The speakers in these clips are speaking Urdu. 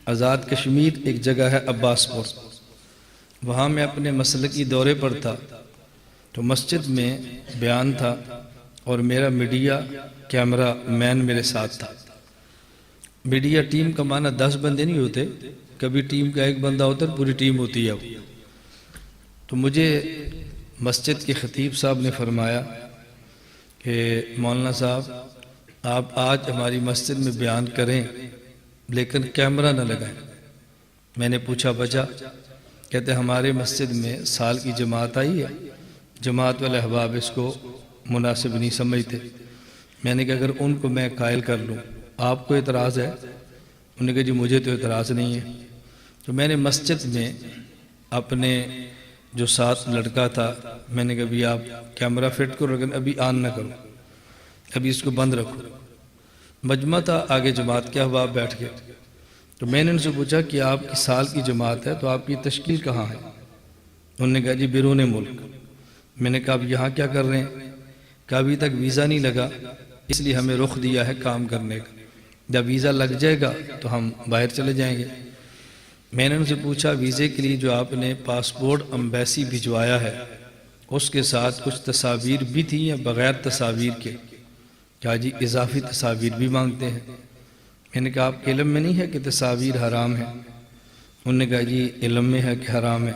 آزاد کشمیر ایک جگہ ہے عباس پور، وہاں میں اپنے مسلکی دورے پر تھا تو مسجد میں بیان تھا اور میرا میڈیا کیمرہ مین میرے ساتھ تھا۔ میڈیا ٹیم کا معنی 10 بندے نہیں ہوتے، کبھی ٹیم کا ایک بندہ ہوتا ہے پوری ٹیم ہوتی ہے وہ۔ تو مجھے مسجد کے خطیب صاحب نے فرمایا کہ مولانا صاحب آپ آج ہماری مسجد میں بیان کریں لیکن کیمرہ نہ لگائیں۔ میں نے پوچھا وجہ؟ کہتے ہمارے مسجد میں سال کی جماعت آئی ہے، جماعت والے احباب اس کو مناسب نہیں سمجھتے۔ میں نے کہا اگر ان کو میں قائل کر لوں آپ کو اعتراض ہے؟ انہوں نے کہا جی مجھے تو اعتراض نہیں ہے۔ تو میں نے مسجد میں اپنے جو ساتھ لڑکا تھا میں نے کہا بھی آپ کیمرہ فٹ کرو لیکن ابھی آن نہ کرو، ابھی اس کو بند رکھو۔ مجمع تھا، آگے جماعت کے احباب بیٹھ گئے تو میں نے ان سے پوچھا کہ آپ کی سال کی جماعت ہے تو آپ کی تشکیل کہاں ہے؟ انہوں نے کہا جی بیرون ملک۔ میں نے کہا آپ یہاں کیا کر رہے ہیں؟ کہا ابھی تک ویزا نہیں لگا اس لیے ہمیں رخ دیا ہے کام کرنے کا، جب ویزا لگ جائے گا تو ہم باہر چلے جائیں گے۔ میں نے ان سے پوچھا ویزے کے لیے جو آپ نے پاسپورٹ امبیسی بھجوایا ہے اس کے ساتھ کچھ تصاویر بھی تھیں یا بغیر تصاویر کے؟ کہا جی اضافی تصاویر بھی مانگتے ہیں۔ میں نے کہا آپ کے علم میں نہیں ہے کہ تصاویر حرام ہیں؟ انہوں نے کہا جی علم میں ہے کہ حرام ہے۔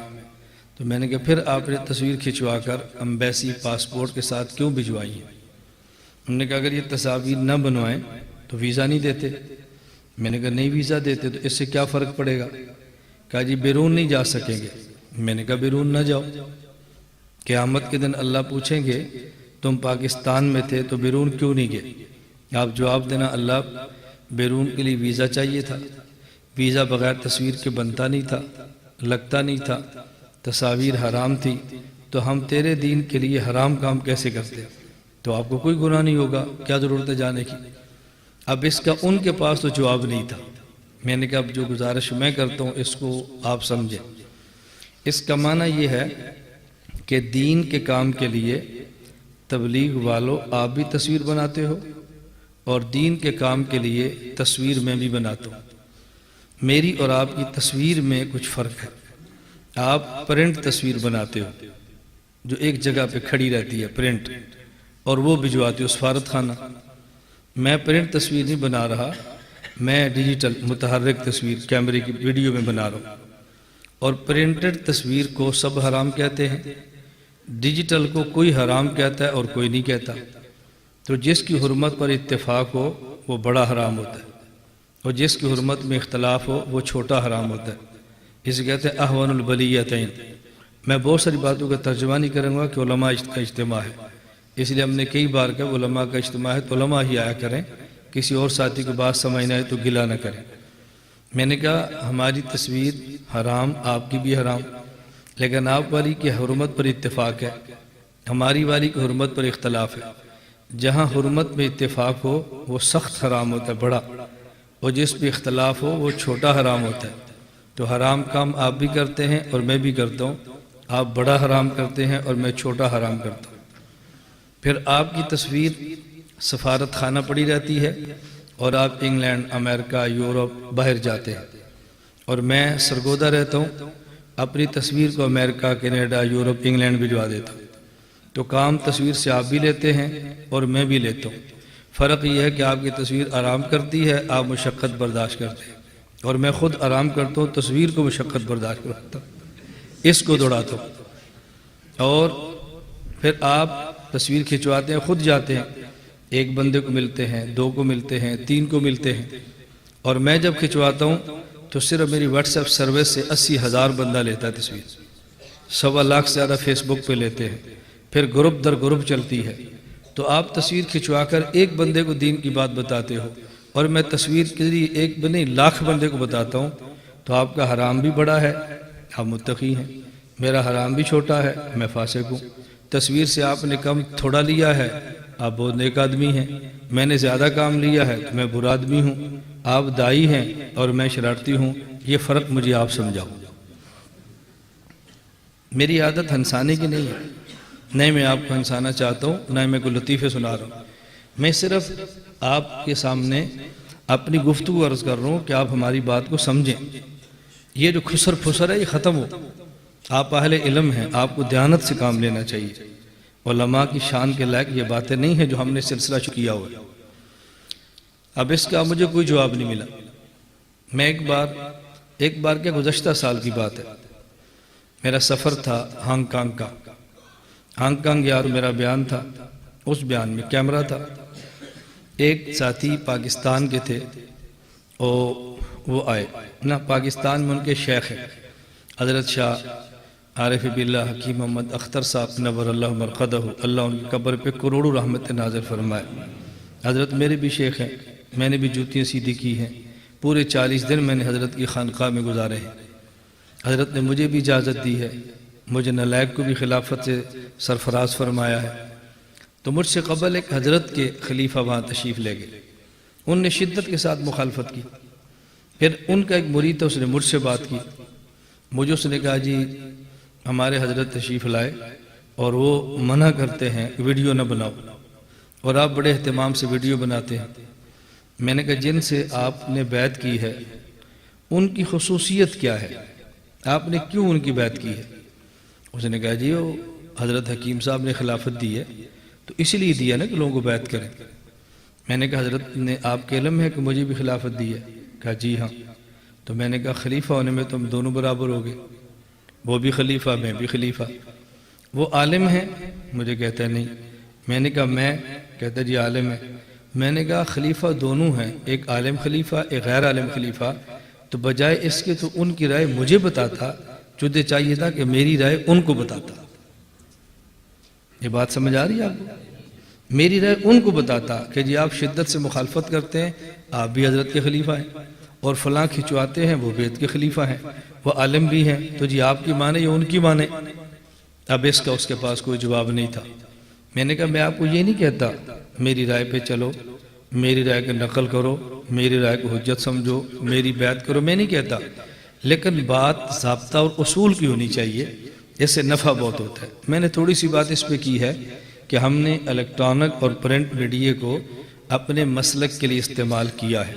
تو میں نے کہا پھر آپ نے تصویر کھنچوا کر امبیسی پاسپورٹ کے ساتھ کیوں بھجوائی ہیں؟ انہوں نے کہا اگر یہ تصاویر نہ بنوائیں تو ویزا نہیں دیتے۔ میں نے کہا نہیں ویزا دیتے تو اس سے کیا فرق پڑے گا؟ کہا جی بیرون نہیں جا سکیں گے۔ میں نے کہا بیرون نہ جاؤ، قیامت کے دن اللہ پوچھیں گے تم پاکستان میں تھے تو بیرون کیوں نہیں گئے؟ آپ جواب دینا اللہ بیرون کے لیے ویزا چاہیے تھا، ویزا بغیر تصویر کے بنتا نہیں تھا، لگتا نہیں تھا، تصاویر حرام تھی تو ہم تیرے دین کے لیے حرام کام کیسے کرتے؟ تو آپ کو کوئی گناہ نہیں ہوگا، کیا ضرورت ہے جانے کی؟ اب اس کا ان کے پاس تو جواب نہیں تھا۔ میں نے کہا اب جو گزارش میں کرتا ہوں اس کو آپ سمجھیں۔ اس کا معنی یہ ہے کہ دین کے کام کے لیے تبلیغ والوں آپ بھی تصویر بناتے ہو اور دین کے کام کے لیے تصویر میں بھی بناتا ہوں۔ میری اور آپ کی تصویر میں کچھ فرق ہے۔ آپ پرنٹ تصویر بناتے ہو جو ایک جگہ پہ کھڑی رہتی ہے پرنٹ، اور وہ بھجواتے ہو سفارت خانہ۔ میں پرنٹ تصویر نہیں بنا رہا، میں ڈیجیٹل متحرک تصویر کیمرے کی ویڈیو میں بنا رہا ہوں، اور پرنٹڈ تصویر کو سب حرام کہتے ہیں، ڈیجیٹل کو کوئی حرام کہتا ہے اور کوئی نہیں کہتا۔ تو جس کی حرمت پر اتفاق ہو وہ بڑا حرام ہوتا ہے اور جس کی حرمت میں اختلاف ہو وہ چھوٹا حرام ہوتا ہے۔ اسے کہتے ہیں احوان البلیتین۔ میں بہت ساری باتوں کا ترجمہ نہیں کروں گا کہ علماء کا اجتماع ہے، اس لیے ہم نے کئی بار کہا علماء کا اجتماع ہے تو علماء ہی آیا کریں، کسی اور ساتھی کو بات سمجھ نہ آئے تو گلہ نہ کریں۔ میں نے کہا ہماری تصویر حرام، آپ کی بھی حرام، لیکن آپ والی کی حرمت پر اتفاق ہے، ہماری والی کی حرمت پر اختلاف ہے۔ جہاں حرمت میں اتفاق ہو وہ سخت حرام ہوتا ہے بڑا، اور جس پہ اختلاف ہو وہ چھوٹا حرام ہوتا ہے۔ تو حرام کام آپ بھی کرتے ہیں اور میں بھی کرتا ہوں، آپ بڑا حرام کرتے ہیں اور میں چھوٹا حرام کرتا ہوں۔ پھر آپ کی تصویر سفارت خانہ پڑی رہتی ہے اور آپ انگلینڈ، امریکہ، یورپ باہر جاتے ہیں، اور میں سرگودہ رہتا ہوں، اپنی تصویر کو امریکہ، کینیڈا، یورپ، انگلینڈ بھجوا دیتا ہوں۔ تو کام تصویر سے آپ بھی لیتے ہیں اور میں بھی لیتا ہوں۔ فرق یہ ہے کہ آپ کی تصویر آرام کرتی ہے، آپ مشقت برداشت کرتے ہیں، اور میں خود آرام کرتا ہوں، تصویر کو مشقت برداشت کرتا ہوں، اس کو دوڑاتا ہوں۔ اور پھر آپ تصویر کھنچواتے ہیں، خود جاتے ہیں، ایک بندے کو ملتے ہیں، 2 کو ملتے ہیں، 3 کو ملتے ہیں، اور میں جب کھنچواتا ہوں تو صرف میری واٹس ایپ سروس سے 80,000 بندہ لیتا ہے تصویر، 1.25 لاکھ سے زیادہ فیس بک پہ لیتے ہیں، پھر گروپ در گروپ چلتی ہے۔ تو آپ تصویر کھنچوا کر ایک بندے کو دین کی بات بتاتے ہو، اور میں تصویر کے ذریعے ایک بندے لاکھ بندے کو بتاتا ہوں، تو آپ کا حرام بھی بڑا ہے، آپ متقی ہیں، میرا حرام بھی چھوٹا ہے، میں فاسق ہوں۔ تصویر سے آپ نے کم تھوڑا لیا ہے، آپ بہت نیک آدمی ہیں، میں نے زیادہ کام لیا ہے تو میں برا آدمی ہوں، آپ دائی ہیں اور میں شرارتی ہوں، یہ فرق مجھے آپ سمجھاؤ۔ میری عادت ہنسانے کی نہیں ہے، نہیں میں آپ کو ہنسانا چاہتا ہوں، نہ میں کوئی لطیفے سنا رہا ہوں، میں صرف آپ کے سامنے اپنی گفتگو عرض کر رہا ہوں کہ آپ ہماری بات کو سمجھیں. یہ جو خسر پھسر ہے یہ ختم ہو. آپ اہل علم ہیں, آپ کو دیانت سے کام لینا چاہیے. علماء کی شان کے لائق یہ باتیں نہیں ہیں جو ہم نے سلسلہ کیا ہوا ہے. اب اس کا مجھے کوئی جواب نہیں ملا. میں ایک بار کیا گزشتہ سال کی بات ہے, میرا سفر تھا ہانگ کانگ کا. ہانگ کانگ یار میرا بیان تھا. اس بیان میں کیمرہ تھا. ایک ساتھی پاکستان کے تھے اور وہ آئے نا. پاکستان میں ان کے شیخ ہیں حضرت شاہ عارف باللہ حکیم محمد اختر صاحب نور اللہ مرقدہ, اللہ ان کی قبر پہ کروڑوں رحمت نازل فرمائے. حضرت میرے بھی شیخ ہیں, میں نے بھی جوتیاں سیدھی کی ہیں. پورے 40 دن میں نے حضرت کی خانقاہ میں گزارے ہیں. حضرت نے مجھے بھی اجازت دی ہے, مجھے نالائق کو بھی خلافت سے سرفراز فرمایا ہے. تو مجھ سے قبل ایک حضرت کے خلیفہ وہاں تشریف لے گئے. ان نے شدت کے ساتھ مخالفت کی. پھر ان کا ایک مرید تھا, اس نے مجھ سے بات کی. مجھے اس نے کہا جی ہمارے حضرت تشریف لائے اور وہ منع کرتے ہیں ویڈیو نہ بناؤ, اور آپ بڑے اہتمام سے ویڈیو بناتے ہیں. میں نے کہا جن سے آپ نے بیعت کی ہے ان کی خصوصیت کیا ہے, آپ نے کیوں ان کی بیعت کی ہے؟ اس نے کہا جی وہ حضرت حکیم صاحب نے خلافت دی ہے تو اس لیے دیا نا کہ لوگوں کو بیعت کریں. میں نے کہا حضرت نے آپ کے علم ہے کہ مجھے بھی خلافت دی ہے؟ کہا جی ہاں. تو میں نے کہا خلیفہ ہونے میں تم دونوں برابر ہو گئے, وہ بھی خلیفہ میں بھی خلیفہ. وہ عالم ہیں؟ مجھے کہتا ہے نہیں. میں نے کہا میں؟ کہتا جی عالم ہے. میں نے کہا خلیفہ دونوں ہیں, ایک عالم خلیفہ ایک غیر عالم خلیفہ, تو بجائے اس کے تو ان کی رائے مجھے بتاتا, تجھے چاہیے تھا کہ میری رائے ان کو بتاتا. یہ بات سمجھ آ رہی ہے آپ کو؟ میری رائے ان کو بتاتا کہ جی آپ شدت سے مخالفت کرتے ہیں, آپ بھی حضرت کے خلیفہ ہیں, اور فلاں کھچواتے ہیں وہ بیت کے خلیفہ ہیں, وہ عالم بھی ہیں, تو جی آپ کی مانے یا ان کی مانے؟ اب اس کا اس کے پاس کوئی جواب نہیں تھا. میں نے کہا میں آپ کو یہ نہیں کہتا میری رائے پہ چلو, میری رائے کو نقل کرو, میری رائے کو حجت سمجھو, میری بیعت کرو, میں نہیں کہتا, لیکن بات ضابطہ اور اصول کی ہونی چاہیے, اس سے نفع بہت ہوتا ہے. میں نے تھوڑی سی بات اس پہ کی ہے کہ ہم نے الیکٹرانک اور پرنٹ میڈیا کو اپنے مسلک کے لیے استعمال کیا ہے.